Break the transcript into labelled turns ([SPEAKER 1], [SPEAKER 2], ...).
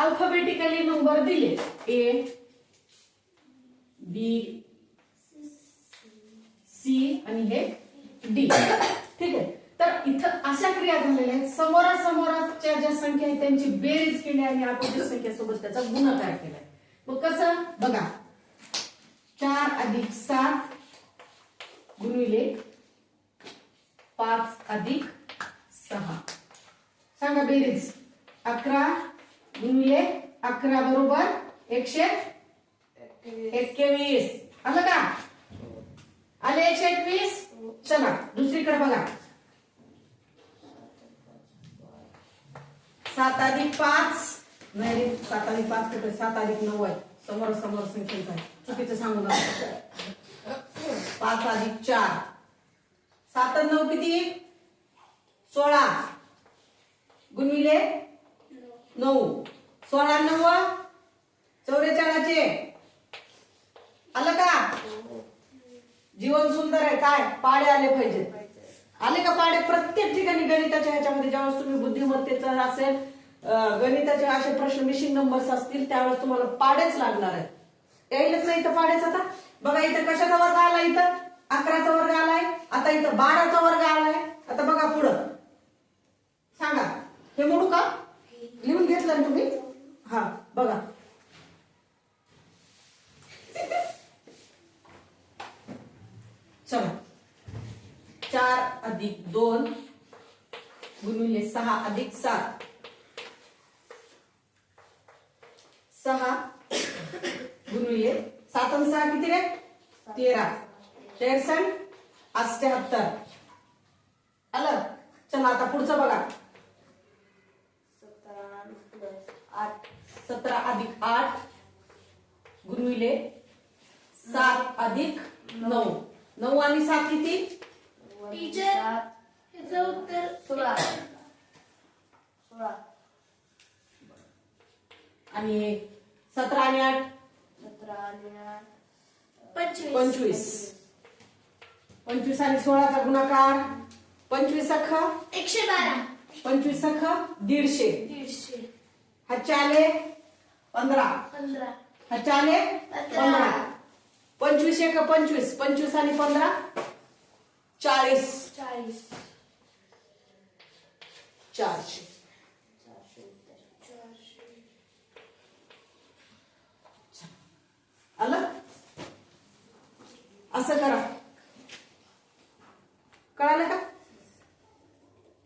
[SPEAKER 1] Alphabetically number दिले A B C आणि हे डी, ठीक आहे. तर इथं अशा क्रिया झालेल्या आहेत, समोरासमोरच्या ज्या संख्या आहेत त्यांची बेरीज केली आणि अपोजिट संख्येसोबत त्याचा गुणाकार केलाय. मग कसं बघा, 4 अधिक 7 गुणिले 5 अधिक 6, सांगा बेरीज. 11 गुणिले 11 बरोबर 121. आलं का? आले 121. चला दुसरीकडे बघा, 7 अधिक 5 नाही, 7 अधिक 5 कुठे, 7 अधिक 9 आहे, समोर समोर संख्येचा आहे, चुकीचं सांगू नका. 5 अधिक 4, 7 आणि 9 किती, 16 गुणिले 9, 16 9 44. आलं का? जीवन सुंदर आहे. काय पाडे आले पाहिजेत. आले का पाडे? प्रत्येक ठिकाणी गणिताच्या ह्याच्यामध्ये ज्यावेळेस तुम्ही बुद्धिमत्तेचं असेल, गणिताचे असे प्रश्न मिशिंग नंबर्स असतील त्यावेळेस तुम्हाला पाडेच लागणार आहेत. यायलाच नाही इथं पाडेच. आता बघा इथं कशाचा वर्ग आला, इथं 11चा वर्ग आलाय, आता इथं 12चा वर्ग आलाय. आता बघा पुढं सांगा, हे मोडू का? लिहून घेतलं ना तुम्ही? हा बघा, चला 4 अधिक 2 गुणिले 6 अधिक 7, 6 गुणिले 7 आणि 6 किती रे? 13, 63 78. आलं? चला आता पुढचं बघा, 17 अधिक 8 गुणिले 7 अधिक 9, 9 आणि 7 किती?
[SPEAKER 2] टीचर याचं उत्तर 16.
[SPEAKER 1] आणि 17 आणि 8 25. 25 आणि 16चा गुणाकार 25 अख्खा
[SPEAKER 2] 112.
[SPEAKER 1] 25 अख्खा 150. हा चाले 15,
[SPEAKER 2] 15.
[SPEAKER 1] हा चाले 15. 25 एक 25, 25 आणि 15 40. 400. आलं? असं करा.